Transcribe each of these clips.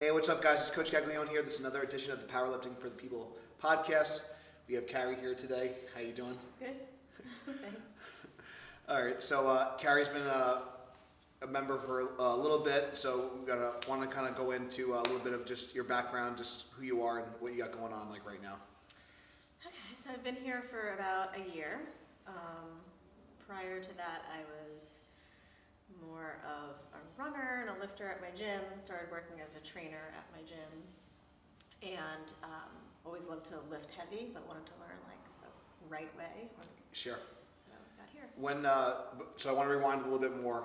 Hey, what's up, guys? It's Coach Gaglione here. This is another edition of the Powerlifting for the People podcast. We have Carrie here today. How you doing? Good. Thanks. All right. So Carrie's been a member for a little bit, so we want to kind of go into a little bit of just your background, just who you are and what you got going on like right now. Okay, so I've been here for about a year. Prior to that, I was more of a runner and a lifter at my gym. Started working as a trainer at my gym, and always loved to lift heavy, but wanted to learn like the right way. Sure. So got here. So I want to rewind a little bit more.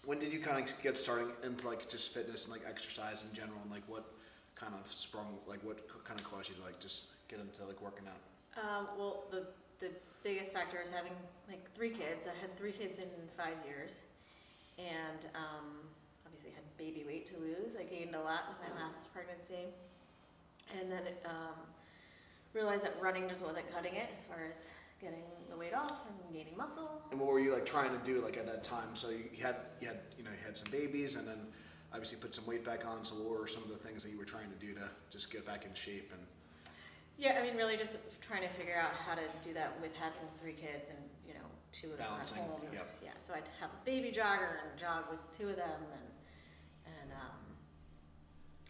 When did you kind of get started into like just fitness and like exercise in general, and like what kind of caused you to like just get into like working out? Well, the biggest factor is having like 3 kids. I had 3 kids in 5 years, and obviously had baby weight to lose. I gained a lot with my last pregnancy, and then realized that running just wasn't cutting it as far as getting the weight off and gaining muscle. And what were you like trying to do like at that time? So you had some babies, and then obviously put some weight back on. So what were some of the things that you were trying to do to just get back in shape? And yeah, I mean, really just trying to figure out how to do that with having 3 kids and 2 of them at home. Yep. Yeah, so I'd have a baby jogger and jog with 2 of them,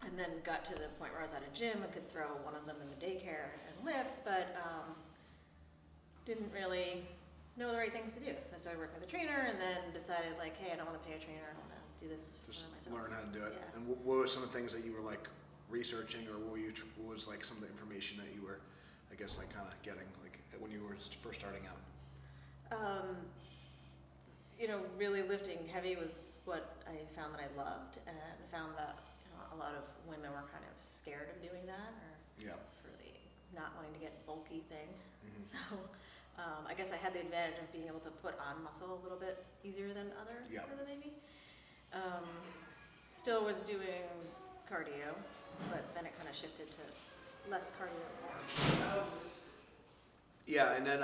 and then got to the point where I was at a gym and could throw one of them in the daycare and lift, but didn't really know the right things to do. So I started working with a trainer, and then decided like, hey, I don't want to pay a trainer. I want to do this just myself. learn how to do it. Yeah. And what were some of the things that you were like researching, or what was like some of the information that you were, I guess, like kind of getting like when you were first starting out? Really lifting heavy was what I found that I loved, and found that a lot of women were kind of scared of doing that, or really not wanting to get bulky thing. Mm-hmm. So I guess I had the advantage of being able to put on muscle a little bit easier than other women maybe. Still was doing cardio, but then it kind of shifted to less cardio. Yeah, and then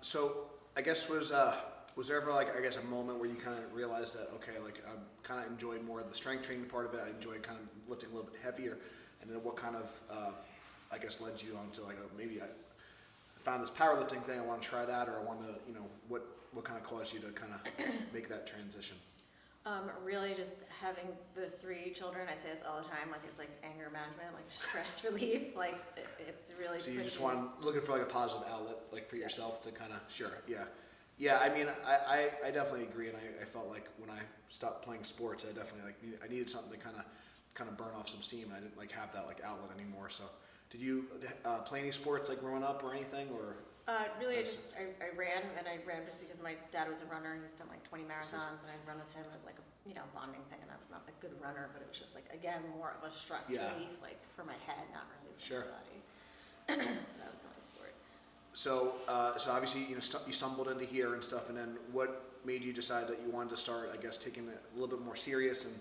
so I guess was there ever like a moment where you kind of realized that okay, like I kind of enjoyed more of the strength training part of it. I enjoyed kind of lifting a little bit heavier, and then what kind of I guess led you on to like maybe I found this powerlifting thing. I want to try that, or I want to what kind of caused you to kind of make that transition? Really just having the 3 children, I say this all the time, like it's like anger management, like stress relief, like it's really So you just looking for like a positive outlet like for yourself to kind of, yeah, I mean, I definitely agree, and I felt like when I stopped playing sports, I definitely I needed something to kind of burn off some steam, and I didn't like have that like outlet anymore. So did you play any sports like growing up or anything, or? Really, I ran, and I ran just because my dad was a runner. He's done like 20 marathons, and I'd run with him as like a bonding thing. And I was not a good runner, but it was just like again more of a stress relief, like for my head, not really for my body. That was my sport. So obviously you stumbled into here and stuff, and then what made you decide that you wanted to start, I guess, taking it a little bit more serious and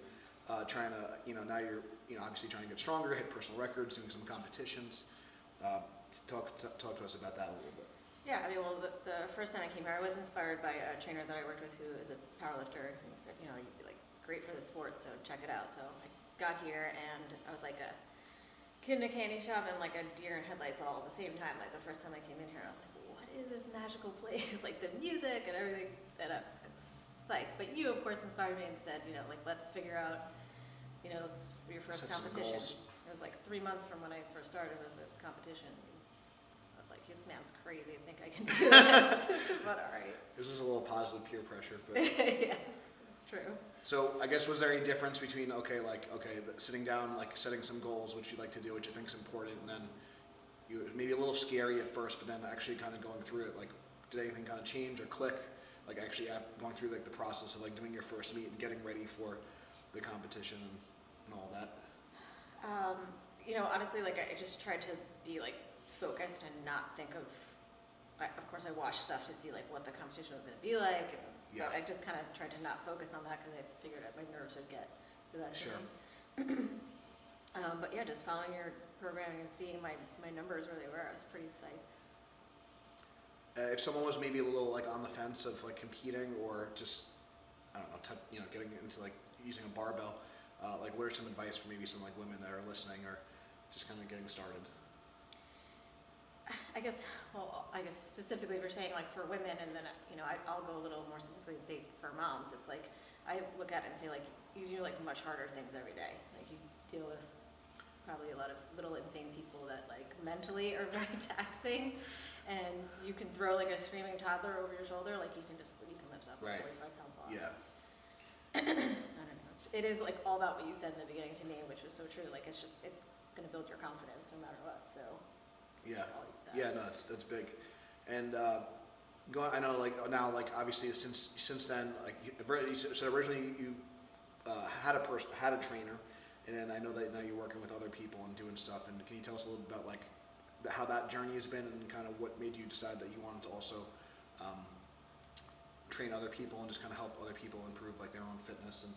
trying to now you're obviously trying to get stronger, hit personal records, doing some competitions. Talk to us about that a little bit. Yeah, I mean, well, the first time I came here, I was inspired by a trainer that I worked with who is a powerlifter, and he said, you'd be like great for the sport, so check it out. So I got here, and I was like a kid in a candy shop and like a deer in headlights all at the same time. Like the first time I came in here, I was like, what is this magical place? Like the music and everything, and I was psyched. But you, of course, inspired me and said, like let's figure out, your first competition. It was like 3 months from when I first started was the competition. I was like, this man's crazy. I think I can do this. But all right. This is a little positive peer pressure, but yeah, that's true. So I guess was there any difference between sitting down, like setting some goals, which you like to do, which you think is important, and then you maybe a little scary at first, but then actually kind of going through it, like did anything kind of change or click, like actually going through like the process of like doing your first meet and getting ready for the competition and all that? Honestly, like I just tried to be like focused and not think of. Of course, I watched stuff to see like what the competition was going to be like, but I just kind of tried to not focus on that because I figured that my nerves would get the best of me. But yeah, just following your programming and seeing my numbers where they were, I was pretty psyched. If someone was maybe a little like on the fence of like competing or just I don't know, getting into like using a barbell. like what are some advice for maybe some like women that are listening or just kind of getting started? I guess specifically we're saying like for women, and then I'll go a little more specifically and say for moms. It's like I look at it and say like you do like much harder things every day. Like you deal with probably a lot of little insane people that like mentally are very taxing, and you can throw like a screaming toddler over your shoulder, like you can lift up Right. a 45-pound bar. Yeah. I don't know. It is like all about what you said in the beginning to me, which was so true. Like it's going to build your confidence no matter what. So Yeah. I'll use that. Yeah, no, that's big. And I know like now like obviously since then like so originally you had a trainer, and then I know that now you're working with other people and doing stuff. And can you tell us a little bit about like how that journey has been and kind of what made you decide that you wanted to also train other people and just kind of help other people improve like their own fitness and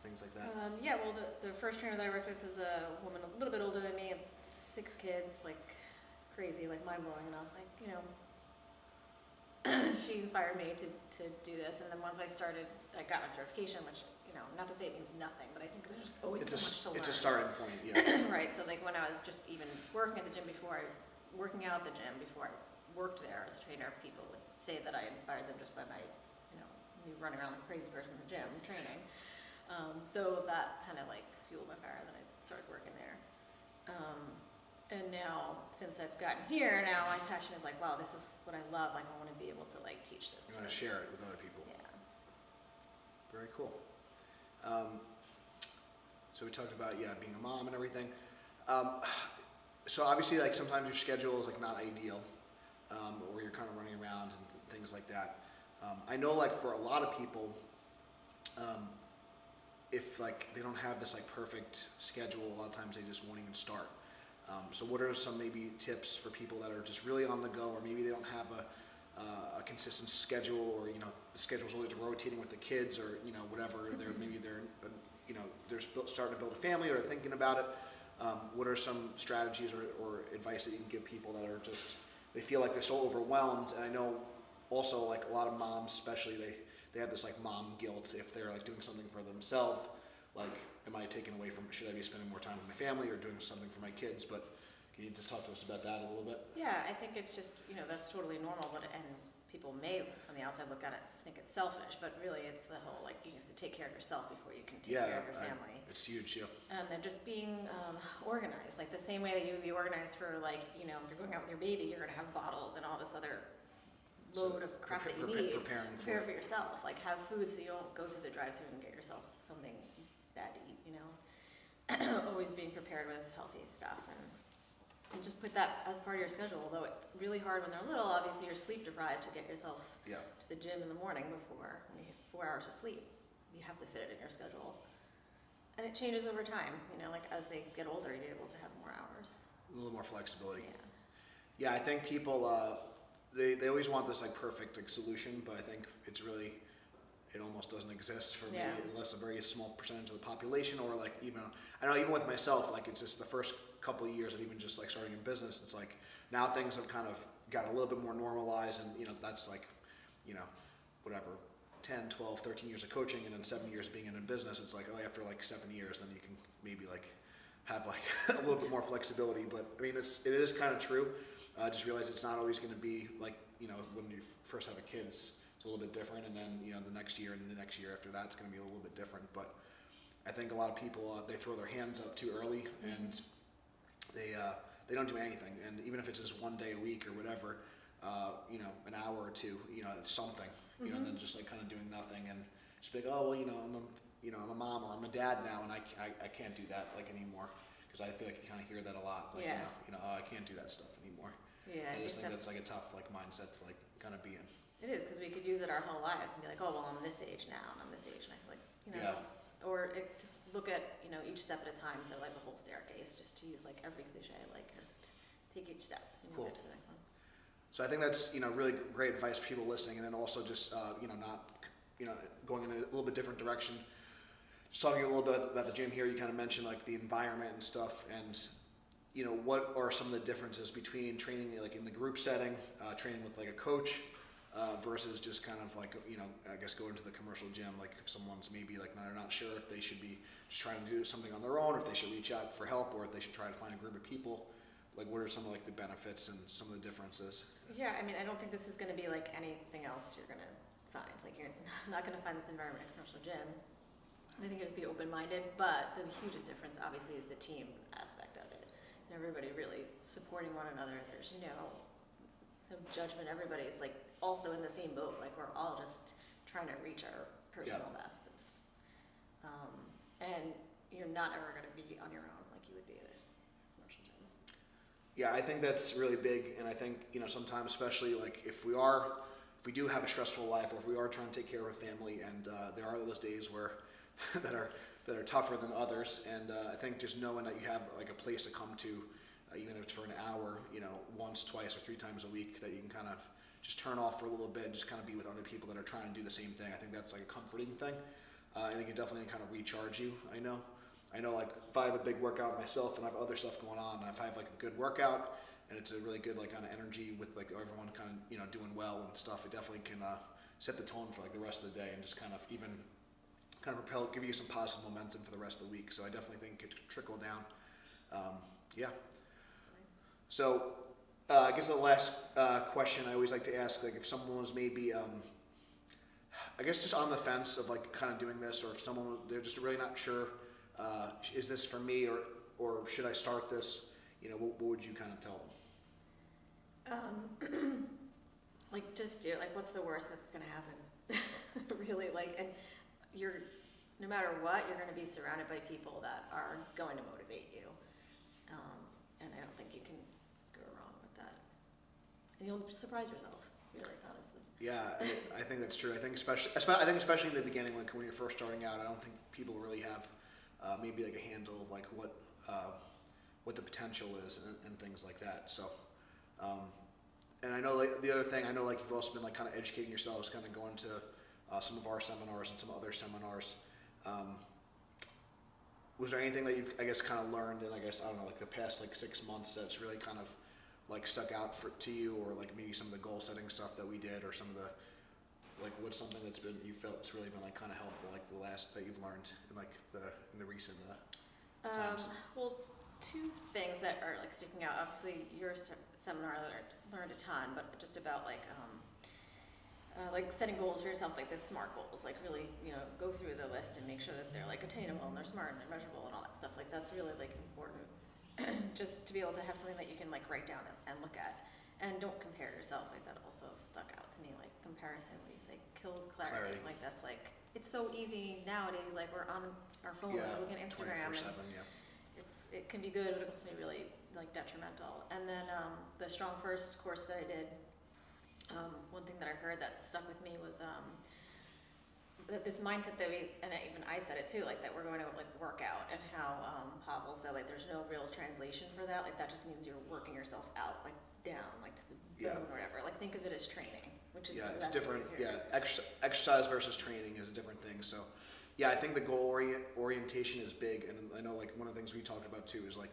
things like that? Yeah, well, the first trainer that I worked with is a woman a little bit older than me, 6 kids, like crazy, like mind blowing. And I was like, she inspired me to do this. And then once I got my certification, which, not to say it means nothing, but I think there's just always so much to learn. It's a starting point, yeah. Right. So like when I was just even working at the gym working out at the gym before I worked there as a trainer, people would say that I inspired them just by my, me running around like a crazy person in the gym training. So that kind of like fueled my fire, that I started working there. And now, since I've gotten here, now my passion is like, wow, this is what I love. Like I want to be able to like teach this. You want to share it with other people. Yeah. Very cool. So we talked about being a mom and everything. So obviously like sometimes your schedule is like not ideal, or you're kind of running around and things like that. I know like for a lot of people, if like they don't have this like perfect schedule, a lot of times they just won't even start. So what are some maybe tips for people that are just really on the go, or maybe they don't have a consistent schedule, or the schedule's always rotating with the kids, or whatever. They're starting to build a family, or they're thinking about it. What are some strategies or advice that you can give people that are just, they feel like they're so overwhelmed? And I know also like a lot of moms, especially, they have this like mom guilt if they're like doing something for themselves. Like, am I taking away from, should I be spending more time with my family or doing something for my kids? But can you just talk to us about that a little bit? Yeah, I think it's just, that's totally normal, and people may, from the outside look at it, think it's selfish, but really it's the whole, like, you have to take care of yourself before you can take care of your family. It's huge, yeah. And then just being organized, like the same way that you would be organized for, like, you're going out with your baby, you're going to have bottles and all this other load of crap that you need. Prepare for yourself. Like, have food so you don't go through the drive-thru and get yourself something bad to eat, Always being prepared with healthy stuff, and just put that as part of your schedule. Although it's really hard when they're little, obviously you're sleep deprived to get yourself to the gym in the morning before, when you have 4 hours of sleep. You have to fit it in your schedule. And it changes over time, like as they get older, you're able to have more hours. A little more flexibility. Yeah. Yeah, I think people, they always want this like perfect like solution, but I think it's really, it almost doesn't exist for me unless a very small percentage of the population, or like I know even with myself, like it's just the first couple of years of even just like starting a business, it's like now things have kind of got a little bit more normalized, and that's like, whatever, 10, 12, 13 years of coaching, and then 7 years being in a business, it's like, after like 7 years, then you can maybe like have like a little bit more flexibility. But I mean, it is kind of true. Just realize it's not always going to be like, when you first have a kid, it's a little bit different, and then the next year and the next year after that, it's going to be a little bit different. But I think a lot of people they throw their hands up too early, and they don't do anything. And even if it's just 1 day a week or whatever, an hour or two, it's something. And then just like kind of doing nothing, and just be like, oh well, I'm a mom or I'm a dad now, and I can't do that like anymore, because I feel like you kind of hear that a lot. Like, oh, I can't do that stuff anymore. Yeah, I just think that's like a tough like mindset to like kind of be in. It is, because we could use it our whole lives and be like, oh, well, I'm this age now, and I'm this age, and I feel like, or just look at, each step at a time, so like the whole staircase, just to use like every cliche, like just take each step and Cool. get to the next one. So I think that's really great advice for people listening, and then also just not going in a little bit different direction. Just talking a little bit about the gym here, you kind of mentioned like the environment and stuff, and what are some of the differences between training like in the group setting, training with like a coach, versus just kind of like, I guess going to the commercial gym, like if someone's maybe like they're not sure if they should be just trying to do something on their own, or if they should reach out for help, or if they should try to find a group of people. Like, what are some of like the benefits and some of the differences? Yeah, I mean, I don't think this is going to be like anything else you're going to find. Like, you're not going to find this environment in a commercial gym. I think you just be open-minded, but the hugest difference obviously is the team aspect of it. And everybody really supporting one another. There's, no judgment. Everybody's like also in the same boat. Like, we're all just trying to reach our personal best. And you're not ever going to be on your own like you would be at a commercial gym. Yeah, I think that's really big, and I think, sometimes, especially like if we do have a stressful life, or if we are trying to take care of a family, and there are those days where that are tougher than others, and I think just knowing that you have like a place to come to, even if it's for an hour, once, twice, or 3 times a week, that you can kind of just turn off for a little bit and just kind of be with other people that are trying to do the same thing. I think that's like a comforting thing, and it can definitely kind of recharge you. I know like if I have a big workout myself and I have other stuff going on, and if I have like a good workout and it's a really good like kind of energy with like everyone kind of doing well and stuff, it definitely can set the tone for like the rest of the day, and just kind of even kind of give you some positive momentum for the rest of the week. So I definitely think it could trickle down. Yeah. So I guess the last question I always like to ask, like if someone was maybe, I guess just on the fence of like kind of doing this, or if someone, they're just really not sure, is this for me, or should I start this? What would you kind of tell them? Like, just do it. Like, what's the worst that's going to happen? Really, like, and no matter what, you're going to be surrounded by people that are going to motivate you. And I don't think you can go wrong with that. And you'll surprise yourself, really, honestly. Yeah, I think that's true. I think especially in the beginning, like when you're first starting out, I don't think people really have maybe like a handle of like what the potential is and things like that. So, and I know like the other thing, I know like you've also been like kind of educating yourselves, kind of going to some of our seminars and some other seminars. Was there anything that you've, I guess, kind of learned in, I guess, I don't know, like the past like 6 months that's really kind of like stuck out to you, or like maybe some of the goal setting stuff that we did, or some of the, like what's something that's been, you felt it's really been like kind of helpful, like the last that you've learned in like in the recent times? Well, 2 things that are like sticking out. Obviously, your seminar learned a ton, but just about like setting goals for yourself, like the SMART goals, like really, go through the list and make sure that they're like attainable and they're smart and they're measurable and all that stuff. Like that's really like important, just to be able to have something that you can like write down and look at, and don't compare yourself. Like that also stuck out to me. Like comparison, what you say, kills clarity. Like that's like, it's so easy nowadays. Like we're on our phone, looking at Instagram. 24/7, it can be good, but it can also be really like detrimental. And then the Strong First course that I did. One thing that I heard that stuck with me was that this mindset that even I said it too, like that we're going to like work out, and how Pavel said like there's no real translation for that. Like that just means you're working yourself out, like down, like to the bone or whatever. Like think of it as training, which is it's different. Yeah, exercise versus training is a different thing. So yeah, I think the goal orientation is big, and I know like one of the things we talked about too is like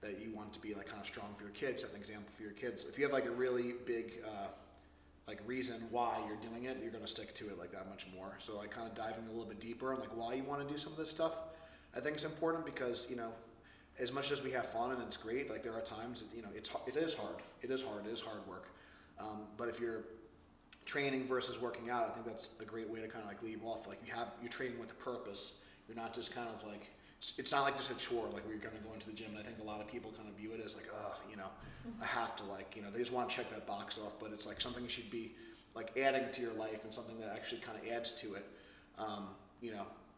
that you want to be like kind of strong for your kids, set an example for your kids. If you have like a really big like reason why you're doing it, you're going to stick to it like that much more. So like kind of diving a little bit deeper on like why you want to do some of this stuff, I think is important, because as much as we have fun and it's great, like there are times that, it is hard. It is hard work. But if you're training versus working out, I think that's a great way to kind of like leave off. Like you're training with a purpose. You're not just kind of like, it's not like just a chore, like where you're going to go into the gym. And I think a lot of people kind of view it as like, I have to like, they just want to check that box off, but it's like something you should be like adding to your life, and something that actually kind of adds to it.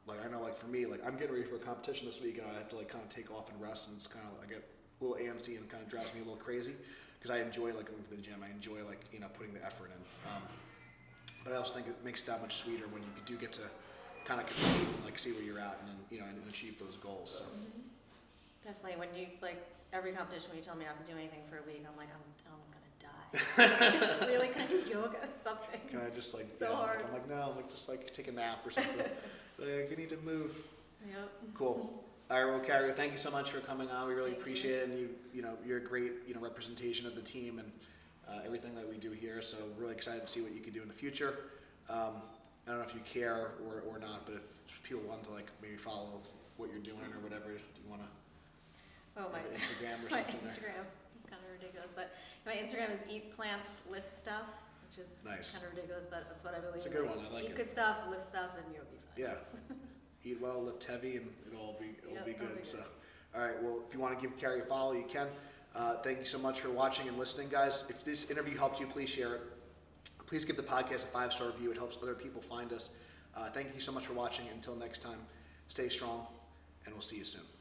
Like I know like for me, like I'm getting ready for a competition this week, and I have to like kind of take off and rest, and it's kind of, I get a little antsy and kind of drives me a little crazy, because I enjoy like going to the gym. I enjoy like, putting the effort in. But I also think it makes it that much sweeter when you do get to kind of compete and like see where you're at, and then, and achieve those goals. So. Definitely, when you like every competition, when you tell me not to do anything for a week, I'm like, I'm gonna die. Really, can I do yoga or something? Can I just like, so hard. I'm like, no, like just like take a nap or something. Like, you need to move. Yep. Cool. All right, well, Carrie, thank you so much for coming on. We really appreciate it, and you're a great, representation of the team, and everything that we do here. So really excited to see what you can do in the future. I don't know if you care or not, but if people want to like maybe follow what you're doing or whatever, do you want to? Oh, my Instagram or my something there? Instagram, kind of ridiculous, but my Instagram is Eat Plants Lift Stuff, which is Nice. kind of ridiculous, but that's what I believe. It's a good one. I like Eat it. good stuff, lift stuff, and you'll be fine. Yeah. Eat well, lift heavy, and it'll be Yep, be it'll good. be So, good. all right. Well, if you want to give Carrie a follow, you can. Thank you so much for watching and listening, guys. If this interview helped you, please share it. Please give the podcast a 5-star review. It helps other people find us. Thank you so much for watching. Until next time, stay strong, and we'll see you soon.